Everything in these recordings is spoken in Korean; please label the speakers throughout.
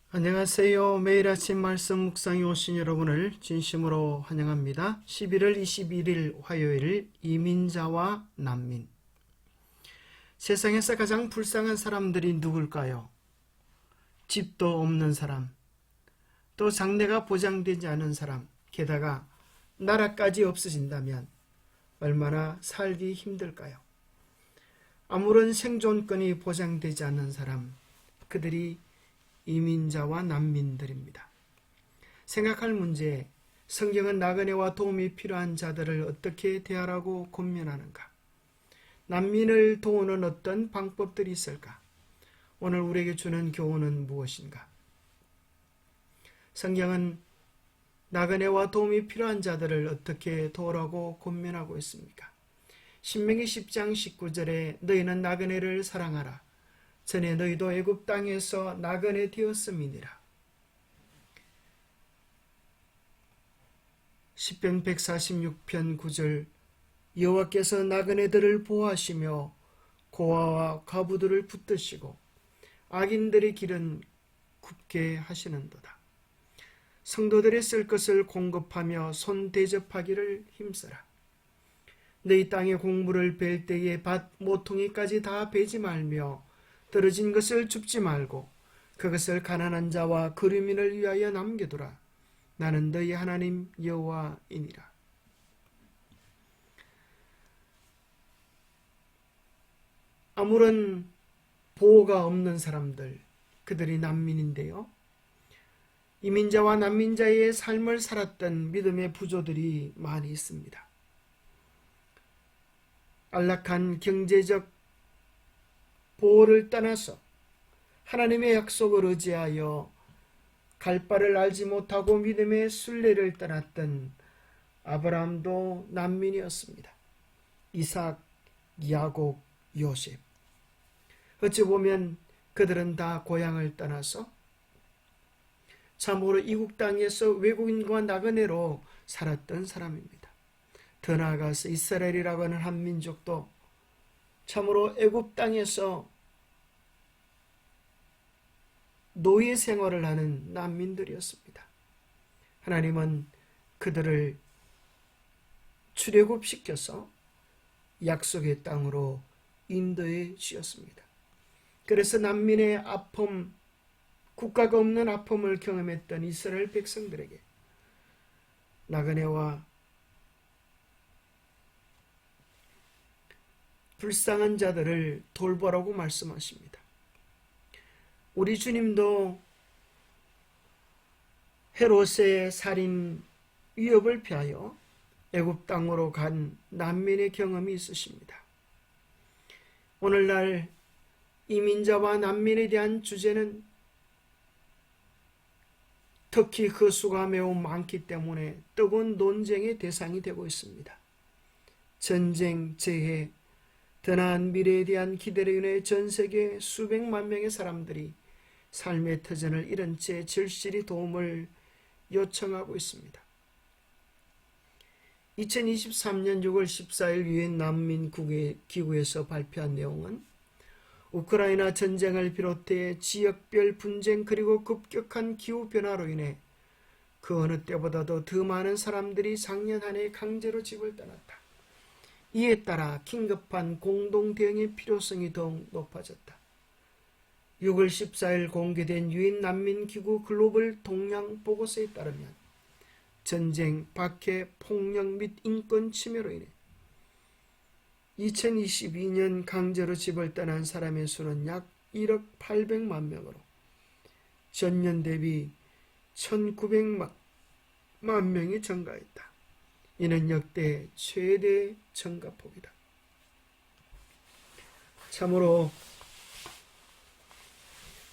Speaker 1: 안녕하세요. 매일 아침 말씀 묵상에 오신 여러분을 진심으로 환영합니다. 11월 21일 화요일 이민자와 난민. 세상에서 가장 불쌍한 사람들이 누굴까요? 집도 없는 사람, 또 장래가 보장되지 않은 사람, 게다가 나라까지 없어진다면 얼마나 살기 힘들까요? 아무런 생존권이 보장되지 않는 사람, 그들이 이민자와 난민들입니다. 생각할 문제, 성경은 나그네와 도움이 필요한 자들을 어떻게 대하라고 권면하는가? 난민을 도우는 어떤 방법들이 있을까? 오늘 우리에게 주는 교훈은 무엇인가? 성경은 나그네와 도움이 필요한 자들을 어떻게 도우라고 권면하고 있습니까? 신명기 10장 19절에 너희는 나그네를 사랑하라. 전에 너희도 애굽 땅에서 나그네 되었음이니라. 시편 146편 9절 여호와께서 나그네들을 보호하시며 고아와 과부들을 붙드시고 악인들의 길은 굽게 하시는도다. 성도들이 쓸 것을 공급하며 손 대접하기를 힘써라. 너희 땅에 곡물을 벨 때에 밭 모퉁이까지 다 베지 말며 떨어진 것을 줍지 말고 그것을 가난한 자와 거류민을 위하여 남겨두라. 나는 너희 하나님 여호와이니라. 아무런 보호가 없는 사람들, 그들이 난민인데요. 이민자와 난민자의 삶을 살았던 믿음의 부조들이 많이 있습니다. 안락한 경제적 보호를 떠나서 하나님의 약속을 의지하여 갈 바를 알지 못하고 믿음의 순례를 떠났던 아브라함도 난민이었습니다. 이삭, 야곱, 요셉. 어찌 보면 그들은 다 고향을 떠나서 참으로 이국 땅에서 외국인과 나그네로 살았던 사람입니다. 더 나아가서 이스라엘이라고 하는 한 민족도 참으로 애굽 땅에서 노예 생활을 하는 난민들이었습니다. 하나님은 그들을 출애굽시켜서 약속의 땅으로 인도해 주셨습니다. 그래서 난민의 아픔, 국가가 없는 아픔을 경험했던 이스라엘 백성들에게 나그네와 불쌍한 자들을 돌보라고 말씀하십니다. 우리 주님도 헤롯의 살인 위협을 피하여 애굽 땅으로 간 난민의 경험이 있으십니다. 오늘날 이민자와 난민에 대한 주제는 특히 그 수가 매우 많기 때문에 뜨거운 논쟁의 대상이 되고 있습니다. 전쟁, 재해, 더 나은 미래에 대한 기대로 인해 전 세계 수백만 명의 사람들이 삶의 터전을 잃은 채 절실히 도움을 요청하고 있습니다. 2023년 6월 14일 유엔 난민기구에서 발표한 내용은 우크라이나 전쟁을 비롯해 지역별 분쟁 그리고 급격한 기후변화로 인해 그 어느 때보다도 더 많은 사람들이 작년 한 해 강제로 집을 떠났다. 이에 따라 긴급한 공동대응의 필요성이 더욱 높아졌다. 6월 14일 공개된 유엔 난민기구 글로벌 동향 보고서에 따르면 전쟁, 박해, 폭력 및 인권 침해로 인해 2022년 강제로 집을 떠난 사람의 수는 약 1억 800만 명으로 전년 대비 1900만 명이 증가했다. 이는 역대 최대 증가폭이다. 참으로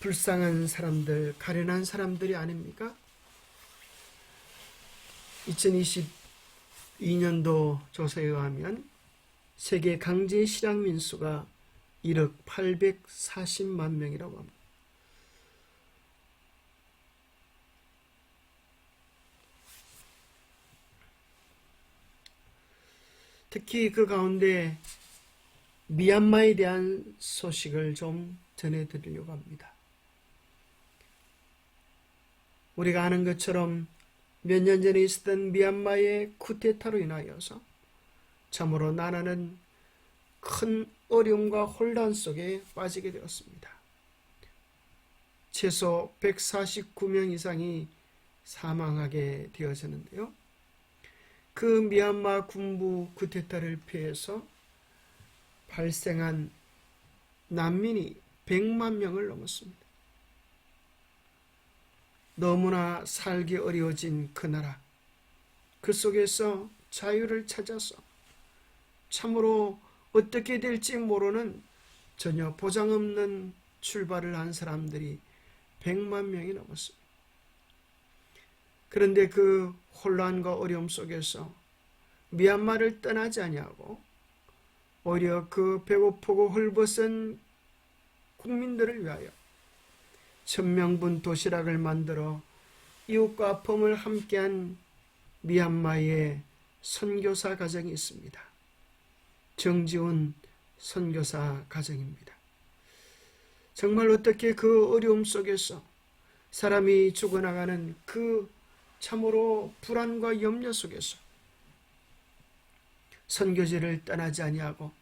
Speaker 1: 불쌍한 사람들, 가련한 사람들이 아닙니까? 2022년도 조사에 의하면 세계 강제 실향민 수가 1억 840만 명이라고 합니다. 특히 그 가운데 미얀마에 대한 소식을 좀 전해드리려고 합니다. 우리가 아는 것처럼 몇 년 전에 있었던 미얀마의 쿠데타로 인하여서 참으로 나라는 큰 어려움과 혼란 속에 빠지게 되었습니다. 최소 149명 이상이 사망하게 되어졌는데요. 그 미얀마 군부 쿠데타를 피해서 발생한 난민이 100만 명을 넘었습니다. 너무나 살기 어려워진 그 나라, 그 속에서 자유를 찾아서 참으로 어떻게 될지 모르는 전혀 보장 없는 출발을 한 사람들이 100만 명이 넘었습니다. 그런데 그 혼란과 어려움 속에서 미얀마를 떠나지 아니하고 오히려 그 배고프고 헐벗은 국민들을 위하여 1000명분 도시락을 만들어 이웃과 아픔을 함께한 미얀마의 선교사 가정이 있습니다. 정지훈 선교사 가정입니다. 정말 어떻게 그 어려움 속에서 사람이 죽어나가는 그 참으로 불안과 염려 속에서 선교지를 떠나지 아니하고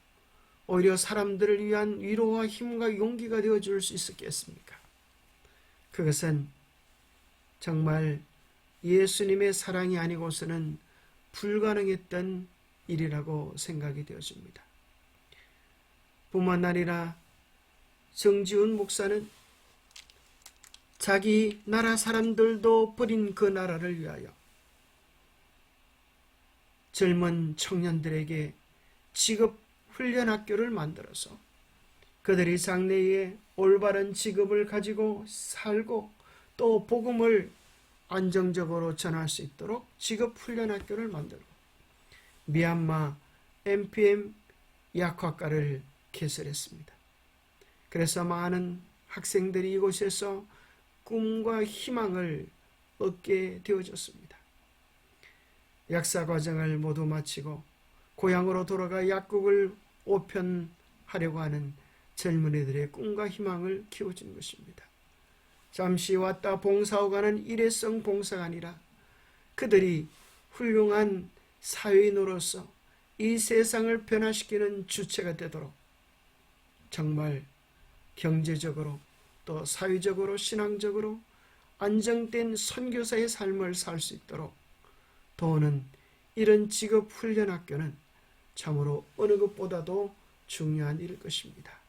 Speaker 1: 오히려 사람들을 위한 위로와 힘과 용기가 되어줄 수 있었겠습니까? 그것은 정말 예수님의 사랑이 아니고서는 불가능했던 일이라고 생각이 되어집니다. 뿐만 아니라 정지훈 목사는 자기 나라 사람들도 버린 그 나라를 위하여 젊은 청년들에게 직업 훈련학교를 만들어서 그들이 장래에 올바른 직업을 가지고 살고 또 복음을 안정적으로 전할 수 있도록 직업 훈련학교를 만들고 미얀마 MPM 약학과를 개설했습니다. 그래서 많은 학생들이 이곳에서 꿈과 희망을 얻게 되어졌습니다. 약사 과정을 모두 마치고 고향으로 돌아가 약국을 오편하려고 하는 젊은이들의 꿈과 희망을 키워준 것입니다. 잠시 왔다 봉사하고 가는 일회성 봉사가 아니라 그들이 훌륭한 사회인으로서 이 세상을 변화시키는 주체가 되도록 정말 경제적으로 또 사회적으로 신앙적으로 안정된 선교사의 삶을 살 수 있도록 도우는 이런 직업 훈련학교는 참으로 어느 것보다도 중요한 일일 것입니다.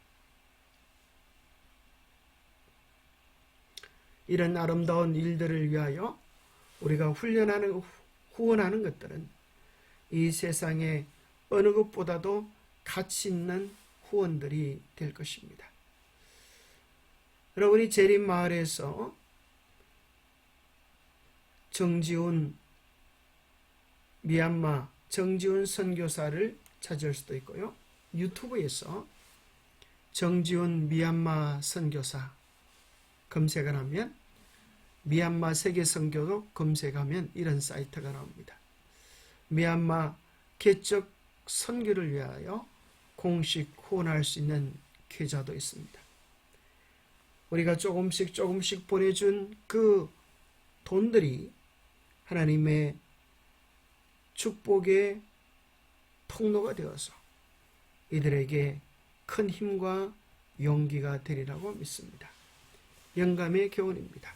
Speaker 1: 이런 아름다운 일들을 위하여 우리가 후원하는 것들은 이 세상에 어느 것보다도 가치 있는 후원들이 될 것입니다. 여러분이 재림 마을에서 미얀마 정지훈 선교사를 찾을 수도 있고요. 유튜브에서 정지훈 미얀마 선교사 검색을 하면 미얀마 세계 선교도 검색하면 이런 사이트가 나옵니다. 미얀마 개척 선교를 위하여 공식 후원할 수 있는 계좌도 있습니다. 우리가 조금씩 보내준 그 돈들이 하나님의 축복의 통로가 되어서 이들에게 큰 힘과 용기가 되리라고 믿습니다. 영감의 교훈입니다.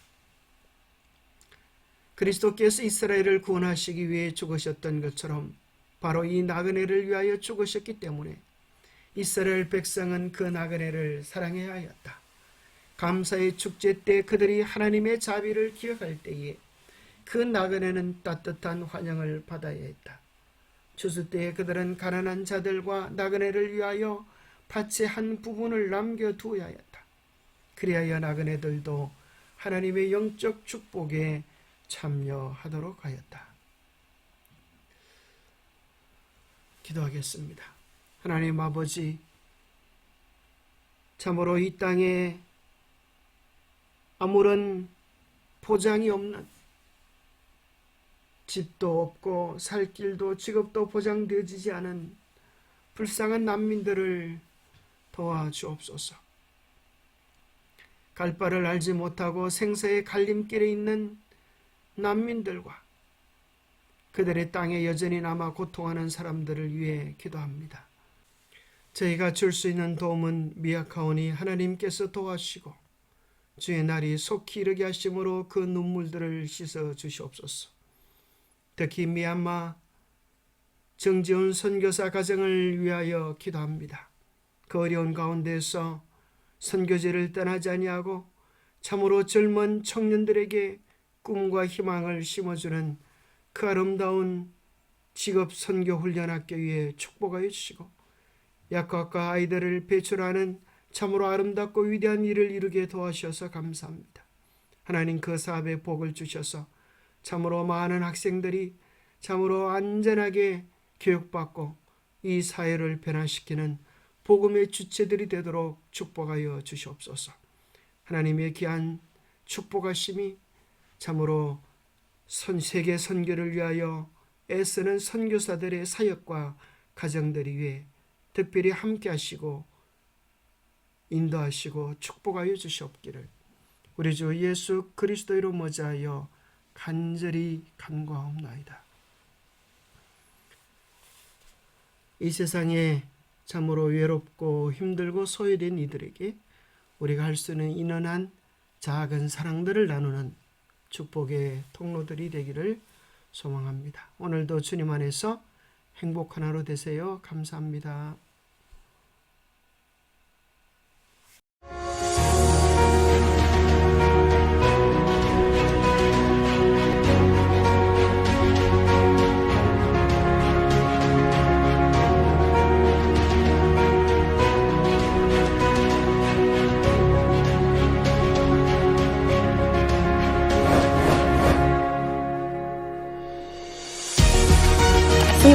Speaker 1: 그리스도께서 이스라엘을 구원하시기 위해 죽으셨던 것처럼 바로 이 나그네를 위하여 죽으셨기 때문에 이스라엘 백성은 그 나그네를 사랑해야 하였다. 감사의 축제 때 그들이 하나님의 자비를 기억할 때에 그 나그네는 따뜻한 환영을 받아야 했다. 추수 때에 그들은 가난한 자들과 나그네를 위하여 밭의 한 부분을 남겨두어야 했다. 그리하여 나그네들도 하나님의 영적 축복에 참여하도록 하였다. 기도하겠습니다. 하나님 아버지, 참으로 이 땅에 아무런 보장이 없는 집도 없고 살 길도 직업도 보장되어지지 않은 불쌍한 난민들을 도와주옵소서. 갈 바를 알지 못하고 생사의 갈림길에 있는 난민들과 그들의 땅에 여전히 남아 고통하는 사람들을 위해 기도합니다. 저희가 줄 수 있는 도움은 미약하오니 하나님께서 도와주시고 주의 날이 속히 이르게 하심으로 그 눈물들을 씻어 주시옵소서. 특히 미얀마 정지훈 선교사 가정을 위하여 기도합니다. 그 어려운 가운데서 선교지를 떠나지 아니하고 참으로 젊은 청년들에게 꿈과 희망을 심어주는 그 아름다운 직업 선교 훈련학교 위에 축복하여 주시고 약학과 아이들을 배출하는 참으로 아름답고 위대한 일을 이루게 도와주셔서 감사합니다. 하나님 그 사업에 복을 주셔서 참으로 많은 학생들이 참으로 안전하게 교육받고 이 사회를 변화시키는 복음의 주체들이 되도록 축복하여 주시옵소서. 하나님의 귀한 축복하심이 참으로 세계 선교를 위하여 애쓰는 선교사들의 사역과 가정들이 위해 특별히 함께 하시고 인도하시고 축복하여 주시옵기를 우리 주 예수 그리스도로 모자하여 간절히 간구하옵나이다. 이 세상에 참으로 외롭고 힘들고 소외된 이들에게 우리가 할 수 있는 인원한 작은 사랑들을 나누는 축복의 통로들이 되기를 소망합니다. 오늘도 주님 안에서 행복한 하루 되세요. 감사합니다.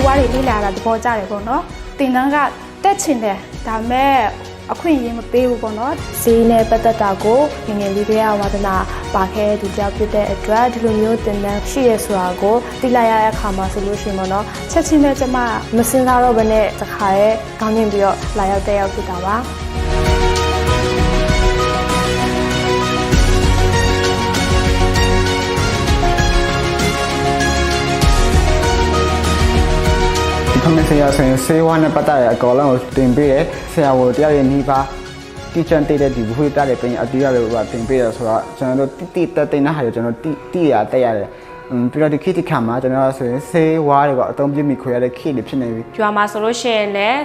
Speaker 2: Wari lila la dbo jare po no tin nang ga tet chin de da me akhwin yin ma pe bu po no ဈေးနဲ့ပတ်သက်တာကိုငငယ်လေးတွေကဝါသနာပါခဲ့တဲ့သူကြောင့်ဖြစ်တဲ့အတွက်ဒီလိုမျိုးတင်တန်းရှိရဆိုတာကိုသိလိုက်ရတဲ့အခါမှာဆိုလို့ရှိရင်ပေါ့နော်ချက်ချင်းနဲ့ကျမမစင်စားတော့ဘဲနဲ့တခါရဲခေါင်းညင်ပြီးတော့လာရောက်တဲ့ရောက်ဖြစ်တာပါ
Speaker 3: ဖမဆရာဆိုရင်ဆေးဝါးနဲ့ပတ်သက်တဲ့အကောလုံးကိုတင်ပေးတယ်ဆရာဝန်တရားရဲ့နှီးပါတီချန်တေးတဲ့ဒီဘူးပြတဲ့ပြင်အတူရတယ်ကတင်ပေးရဆိုတော့ကျွန်တော်တို့တိတဲ့နားဟာကျွန်တော်တိရတက်ရတယ်ပြီးတော့ဒီခေတ်တစ်ခါမှာကျွန်တော်ဆိုရင်ဆေးဝါးတွေကအသုံးပြုမိခွေရတဲ့ခေတ်တွေဖြစ်နေပြီ
Speaker 4: ကျွာမှာဆိုလို့ရှိရင်လည်း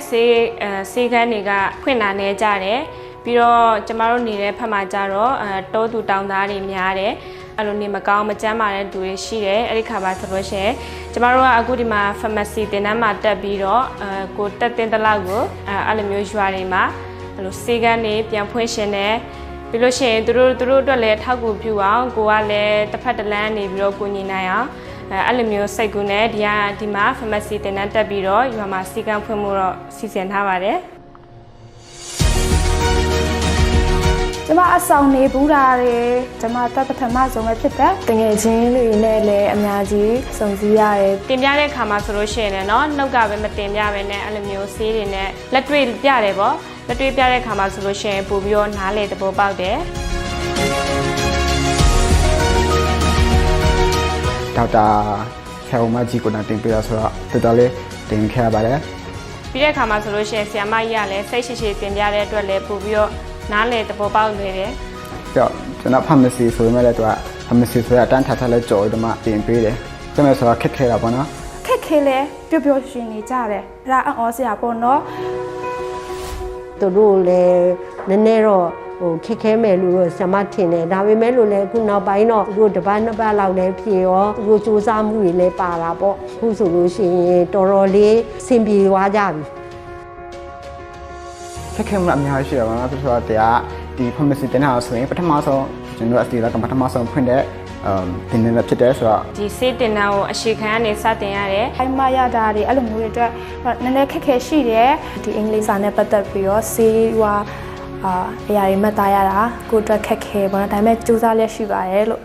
Speaker 4: ဆေးကန်းတွေကဖွင့်လာနေကြတယ်ပြီးတော့ကျမတို့နေတဲ့ဖက်မှာကြတော့တောသူတောင်သားတွေများတယ်အဲ့လိုနေမကောင်းမကျန်းမာတဲ့သူတွေရှိတယ်အဲ့ဒီခါမှာဆိုလို့ရှိရင်ကျမတို့ကအခုဒီမှာ pharmacy တင်တန်းမှာတက်ပြီးတော့ကိုတက်တင်တလောက်ကိုအဲ့လိုမျိုးရွာတွေမှာအဲ့လိုဆေးကန်းတွေပြန်ဖွင့်ရှင်တယ်ပြီးလို့ရှိရင်သူတို့အတွက်လည်းထောက်ကူပြုအောင်ကိုကလည်းတစ်ဖက်တစ်လမ်းနေပြီးတော့ကိုညီနိုင်အောင်အဲ့လိုမျိုးစိတ်ကူးနဲ့ဒီမှာ pharmacy တင်တန်းတက်ပြီးတော့ရွာမှာဆေးကန်းဖွင့်မှုတော့စီစဉ်ထားပါတယ်
Speaker 2: ကျမအဆောင်နေဘူးတာတွေကျမတက်ပထမဆုံးပဲဖြစ်တဲ့တငယ်ချင်းတွေနဲ့လည်းအများကြီးစုံစည်းရတယ်
Speaker 4: တင်ပြတဲ့ခါမှာဆိုလို့ရှိရင်လည်းเนาะနှုတ်ကပဲမတင်ပြပဲနဲ့အဲ့လိုမျိုးဆေးတွေနဲ့လက်တွေ့ပြတယ်ပေါ့လက်တွေ့ပြတဲ့ခါမှာဆိုလို့ရှိရင်ပို့ပြီးတော့နားလေသဘောပေါက်တယ်
Speaker 3: ဒေါက်တာဆရာမကြီးကိုတင်ပြရဆိုတော့တော်တော်လေးတင်ခဲ့ရပါတယ်
Speaker 4: ပြီးတဲ့ခါမှာဆိုလို့ရှိရင်ဆရာမကြီးကလည်းစိတ်ရှိရှိတင်ပြတဲ့အတွက်လည်းပို့ပြီးတော့နားလေသဘောပေါက်နေတယ်
Speaker 3: ကြောက်ကျွန်တော် pharmacy ဆိုရင်လည်းသူက pharmacy ဆိုတာတန်းထားထားလဲကြော်ပြီးတော့မှတင်ပေးတယ်ကျွန်တော်ဆိုတာခက်ခဲတာပေါ့နော်
Speaker 2: ခက်ခဲလဲပျော်ပျော်ရွှင်နေကြတယ်အဲ့ဒါအော်စရာပေါ့နော်
Speaker 5: သူတို့လည်းနည်းနည်းတော့ခက်ခဲမယ်လို့တော့ဆရာမထင်တယ်ဒါပေမဲ့လို့လည်းအခုနောက်ပိုင်းတော့သူတို့တစ်ပတ်နှစ်ပတ်လောက်လည်းဖြေရောသူတို့စူးစမ်းမှုတွေလည်းပါတာပေါ့အခုဆိုလို့ရှိရင်တော်တော်လေးဆင်ပြေသွားကြပြီ
Speaker 3: ခက်ခဲမှုအများကြီးရှိတယ်ဗောနော်ဆိုတော့တရားဒီ pharmacy တင်တာဆိုရင်ပထမဆုံးကျွန်တော်အစီအလာကပထမဆုံးဖွင့်တဲ့တင်နေဖြစ်တယ်ဆိုတော့
Speaker 4: ဒီစေးတင်တာကိုအရှိခံကနေစတင်ရတယ်
Speaker 2: အိမ်မရတာတွေအဲ့လိုမျိုးတွေအတွက်နည်းနည်းခက်ခဲရှိတယ်ဒီအင်္ဂလိပ်စာနဲ့ပတ်သက်ပြီးတော့ဆေးဝါးအရာတွေမှတ်သားရတာကိုအတွက်ခက်ခဲပေါ့နော်ဒါပေမဲ့စူးစမ်းလျက်ရှိပါတယ်လို့